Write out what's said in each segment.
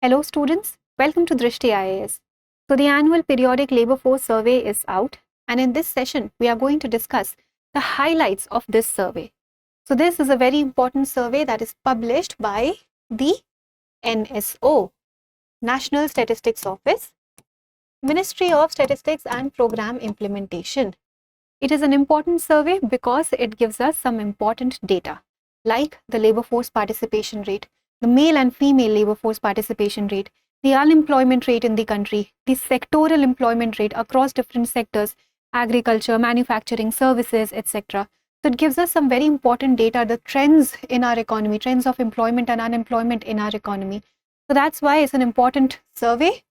Hello students, welcome to Drishti IAS. So the annual periodic labor force survey is out, and in this session we are going to discuss the highlights of this survey. So this is a very important survey that is published by the NSO, National Statistics Office, Ministry of Statistics and Program Implementation. It is an important survey because it gives us some important data like the labor force participation rate, the male and female labor force participation rate, the unemployment rate in the country, the sectoral employment rate across different sectors, agriculture, manufacturing, services, etc. So it gives us some very important data, the trends in our economy, trends of employment and unemployment in our economy. So that's why it's an important survey.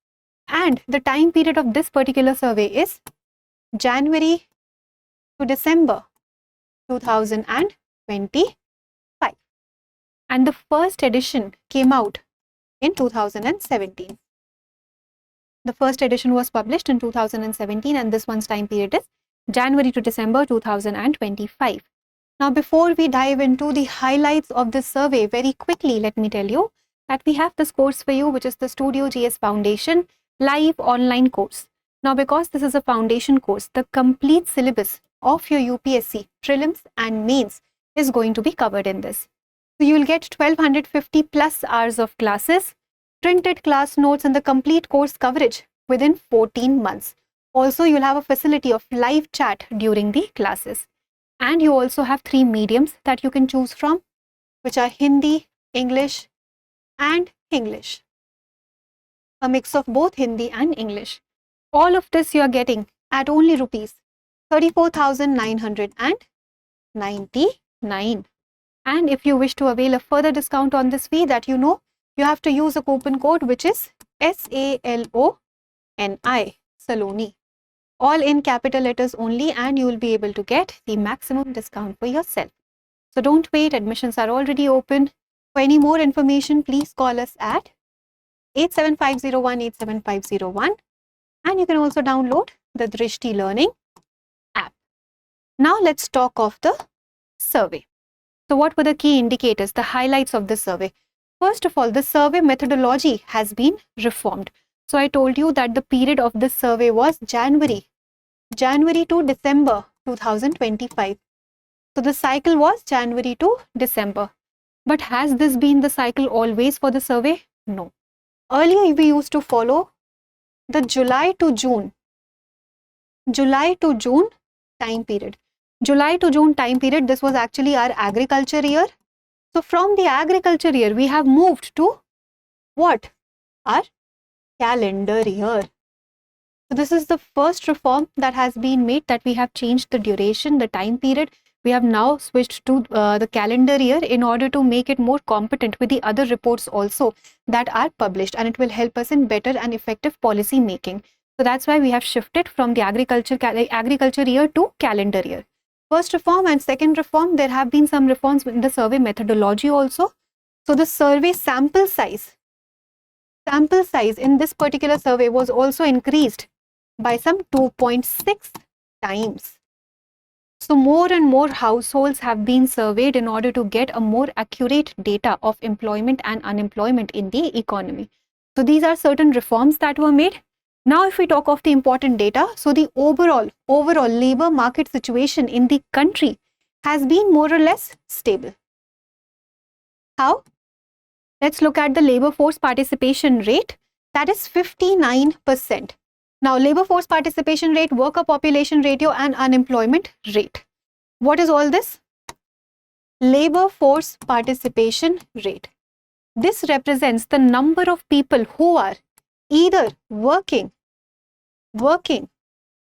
And the time period of this particular survey is January to December 2025. And the first edition came out in 2017. The first edition was published in 2017 and this one's time period is January to December 2025. Now before we dive into the highlights of this survey, very quickly let me tell you that we have this course for you, which is the Studio GS Foundation live online course. Now because this is a foundation course, the complete syllabus of your UPSC prelims and mains is going to be covered in this. So you will get 1250 plus hours of classes, printed class notes and the complete course coverage within 14 months. Also, you'll have a facility of live chat during the classes. And you also have 3 mediums that you can choose from, which are Hindi, English and English. A mix of both Hindi and English. All of this you are getting at only rupees 34,999. And if you wish to avail a further discount on this fee, that you have to use a coupon code which is SALONI, Saloni, all in capital letters only, and you will be able to get the maximum discount for yourself. So don't wait, admissions are already open. For any more information, please call us at 87501 and you can also download the Drishti Learning app. Now let's talk of the survey. So what were the key indicators, the highlights of this survey? First of all, the survey methodology has been reformed. So I told you that the period of this survey was January to December 2025. So the cycle was January to December. But has this been the cycle always for the survey? No. Earlier we used to follow the July to June time period. July to June time period, this was actually our agriculture year. So from the agriculture year, we have moved to what? Our calendar year. So this is the first reform that has been made, that we have changed the duration, the time period. We have now switched to the calendar year in order to make it more competent with the other reports also that are published, and it will help us in better and effective policy making. So that's why we have shifted from the agriculture year to calendar year. First reform and second reform, there have been some reforms in the survey methodology also. So the survey sample size in this particular survey was also increased by some 2.6 times. So more and more households have been surveyed in order to get a more accurate data of employment and unemployment in the economy. So these are certain reforms that were made. Now, if we talk of the important data, so the overall labor market situation in the country has been more or less stable. How? Let's look at the labor force participation rate, that is 59%. Now, labor force participation rate, worker population ratio and unemployment rate. What is all this? Labor force participation rate. This represents the number of people who are either working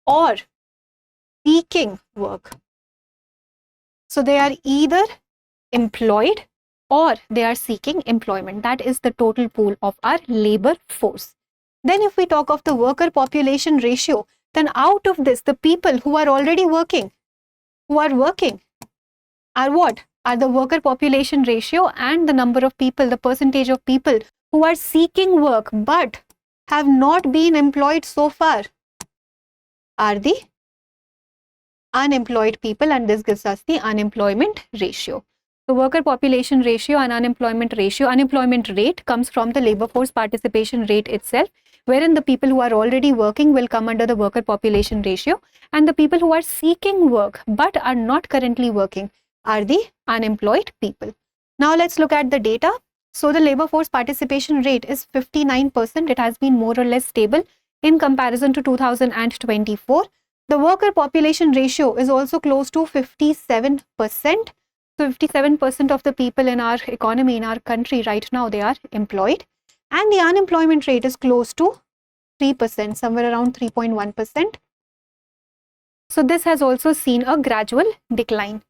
or seeking work. So they are either employed or they are seeking employment. That is the total pool of our labor force. Then if we talk of the worker population ratio, then out of this, the people who are already working, are what? Are the worker population ratio, and the number of people, the percentage of people who are seeking work but have not been employed so far are the unemployed people, and this gives us the unemployment ratio. The worker population ratio and unemployment rate comes from the labor force participation rate itself, wherein the people who are already working will come under the worker population ratio, and the people who are seeking work but are not currently working are the unemployed people. Now let's look at the data. So the labor force participation rate is 59%. It has been more or less stable in comparison to 2024. The worker population ratio is also close to 57%. So 57% of the people in our economy, in our country right now, they are employed. And the unemployment rate is close to 3%, somewhere around 3.1%. So this has also seen a gradual decline.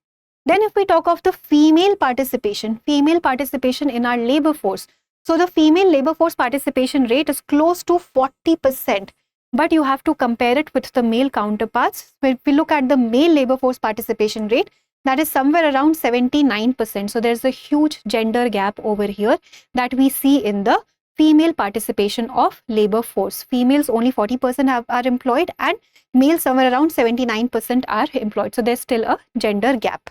Then if we talk of the female participation in our labor force. So the female labor force participation rate is close to 40%. But you have to compare it with the male counterparts. So if we look at the male labor force participation rate, that is somewhere around 79%. So there's a huge gender gap over here that we see in the female participation of labor force. Females only 40% are employed, and males somewhere around 79% are employed. So there's still a gender gap.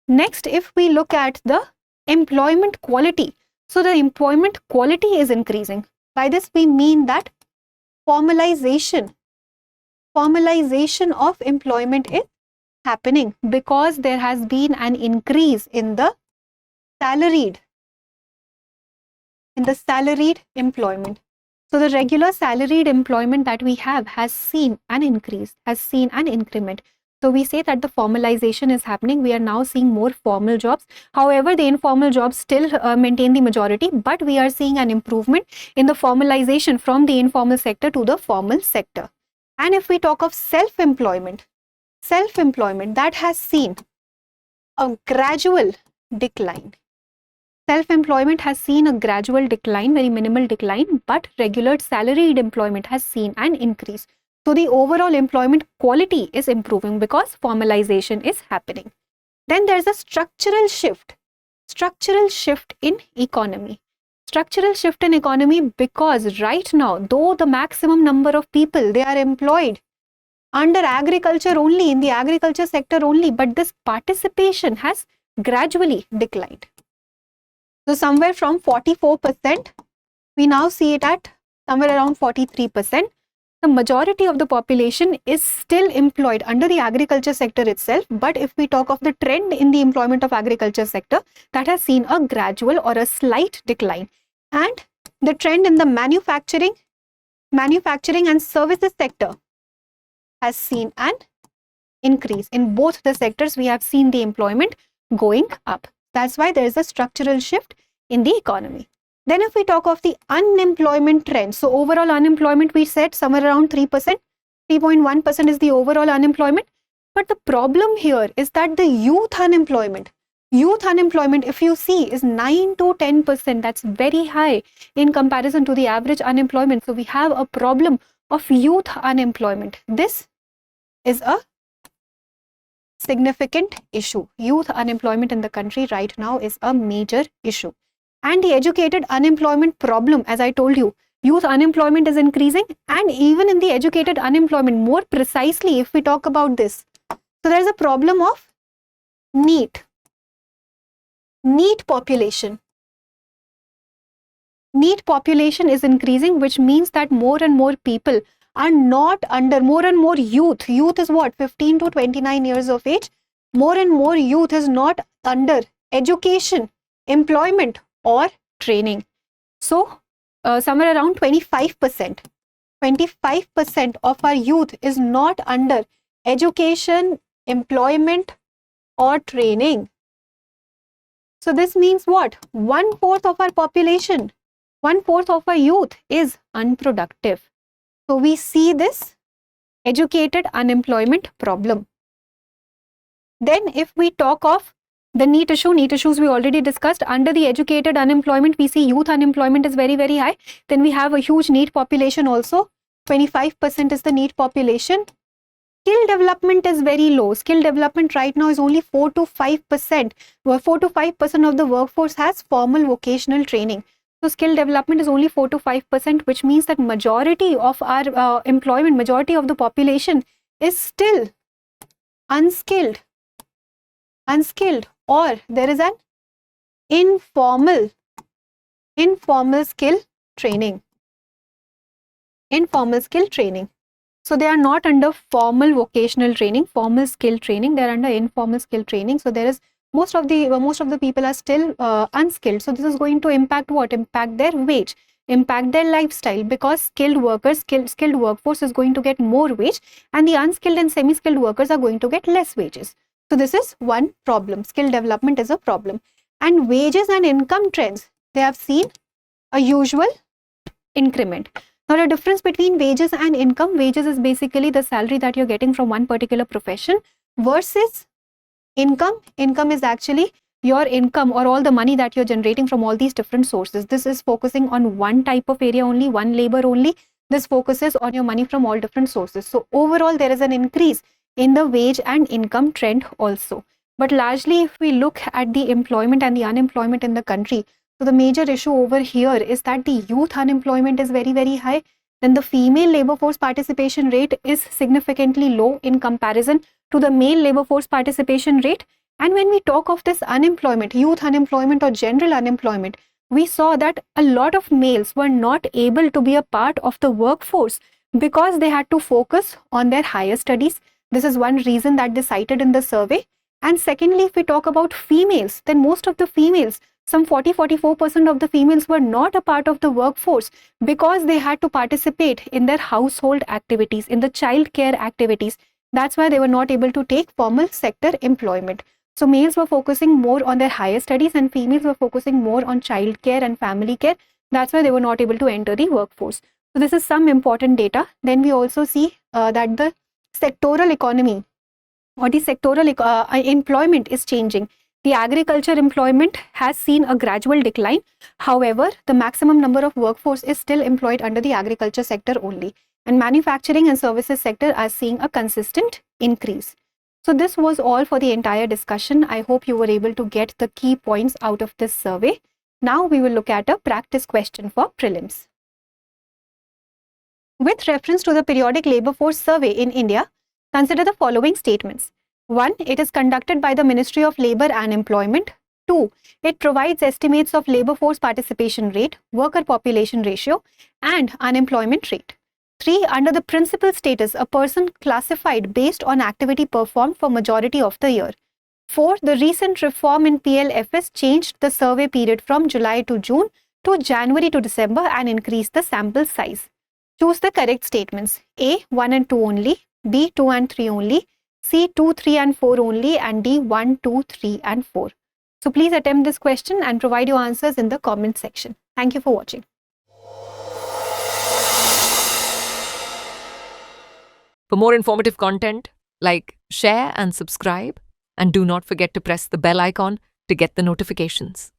Next, if we look at the employment quality. So the employment quality is increasing. By this we mean that formalization of employment is happening because there has been an increase in the salaried employment. So the regular salaried employment that we have has seen an increase, has seen an increment. So we say that the formalization is happening. We are now seeing more formal jobs. However, the informal jobs still maintain the majority, but we are seeing an improvement in the formalization from the informal sector to the formal sector. And if we talk of self-employment that has seen a gradual decline. Self-employment has seen a gradual decline, very minimal decline, but regular salaried employment has seen an increase. So the overall employment quality is improving because formalization is happening. Then there's a structural shift in economy. Structural shift in economy because right now, though the maximum number of people, they are employed under agriculture only, in the agriculture sector only, but this participation has gradually declined. So somewhere from 44%, we now see it at somewhere around 43%. The majority of the population is still employed under the agriculture sector itself, but if we talk of the trend in the employment of agriculture sector, that has seen a gradual or a slight decline. And the trend in the manufacturing and services sector has seen an increase. In both the sectors, we have seen the employment going up. That's why there is a structural shift in the economy. Then if we talk of the unemployment trend, so overall unemployment we said somewhere around 3%, 3.1% is the overall unemployment. But the problem here is that the youth unemployment if you see is 9 to 10%. That's very high in comparison to the average unemployment. So we have a problem of youth unemployment. This is a significant issue. Youth unemployment in the country right now is a major issue. And the educated unemployment problem, as I told you, youth unemployment is increasing, and even in the educated unemployment, more precisely if we talk about this, so there is a problem of NEET population. NEET population is increasing, which means that more and more people are not under, more and more youth is what, 15 to 29 years of age, more and more youth is not under education, employment or training. So somewhere around 25% of our youth is not under education, employment or training. So this means what? 1/4 of our population, 1/4 of our youth is unproductive. So we see this educated unemployment problem. Then if we talk of the NEET issues we already discussed. Under the educated unemployment, we see youth unemployment is very, very high. Then we have a huge NEET population also. 25% is the NEET population. Skill development is very low. Skill development right now is only 4 to 5%. 4 to 5% of the workforce has formal vocational training. So skill development is only 4 to 5%, which means that majority of our employment, majority of the population is still unskilled. unskilled, or there is an informal skill training. Informal skill training. So they are not under formal vocational training, formal skill training. They are under informal skill training. So there is most of the people are still unskilled. So this is going to impact what? Impact their wage, impact their lifestyle, because skilled workforce is going to get more wage, and the unskilled and semi-skilled workers are going to get less wages. So this is one problem. Skill development is a problem. And wages and income trends, they have seen a usual increment. Now, the difference between wages and income, wages is basically the salary that you're getting from one particular profession, versus income. Income is actually your income or all the money that you're generating from all these different sources. This is focusing on one type of area only, one labor only. This focuses on your money from all different sources. So overall, there is an increase in the wage and income trend also. But largely, if we look at the employment and the unemployment in the country, so the major issue over here is that the youth unemployment is very, very high. Then the female labor force participation rate is significantly low in comparison to the male labor force participation rate. And when we talk of this unemployment, youth unemployment or general unemployment, we saw that a lot of males were not able to be a part of the workforce because they had to focus on their higher studies. This is one reason that they cited in the survey. And secondly, if we talk about females, then most of the females, some 44% of the females were not a part of the workforce because they had to participate in their household activities, in the child care activities. That's why they were not able to take formal sector employment. So males were focusing more on their higher studies and females were focusing more on child care and family care. That's why they were not able to enter the workforce. So this is some important data. Then we also see that the sectoral economy or the sectoral employment is changing. The agriculture employment has seen a gradual decline. However, the maximum number of workforce is still employed under the agriculture sector only. And manufacturing and services sector are seeing a consistent increase. So this was all for the entire discussion. I hope you were able to get the key points out of this survey. Now we will look at a practice question for prelims. With reference to the periodic labor force survey in India, consider the following statements. 1. It is conducted by the Ministry of Labour and Employment. 2. It provides estimates of labour force participation rate, worker population ratio, and unemployment rate. 3. Under the principal status, a person classified based on activity performed for majority of the year. 4. The recent reform in PLFS changed the survey period from July to June to January to December and increased the sample size. Choose the correct statements. A. 1 and 2 only. B. 2 and 3 only. C. 2, 3 and 4 only, and D. 1, 2, 3 and 4. So please attempt this question and provide your answers in the comment section. Thank you for watching. For more informative content, like, share and subscribe, and do not forget to press the bell icon to get the notifications.